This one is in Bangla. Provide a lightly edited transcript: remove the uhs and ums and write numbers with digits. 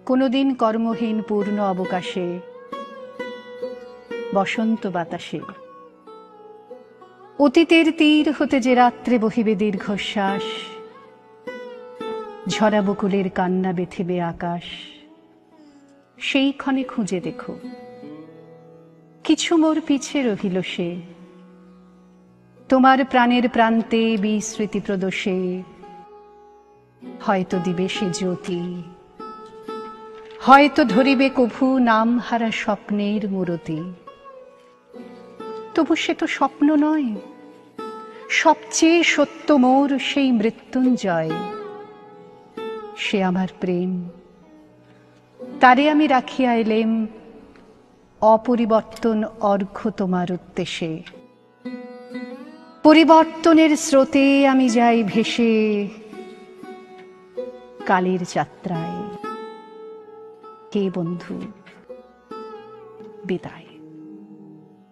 কোনোদিন কর্মহীন পূর্ণ অবকাশে, বসন্ত বাতাসে, অতীতের তীর হতে যে রাত্রে বহিবে দীর্ঘশ্বাস, ঝরা বকুলের কান্না বেথিবে আকাশ, সেই ক্ষণে খুঁজে দেখো কিছু মোর পিছে রহিল সে, তোমার প্রাণের প্রান্তে বিস্মৃতি প্রদোষে হয়তো দিবে সে জ্যোতি, হয়তো ধরিবে কভু নাম হারা স্বপ্নের মূরতি। তবু সে তো স্বপ্ন নয়, সবচেয়ে সত্য মোর সেই মৃত্যুঞ্জয়। সে আমার প্রেম, তারে আমি রাখিয়া এলেম অপরিবর্তন অর্ঘ্য তোমার উদ্দেশে। পরিবর্তনের স্রোতে আমি যাই ভেসে কালের যাত্রায়। হে বন্ধু, বিদায়।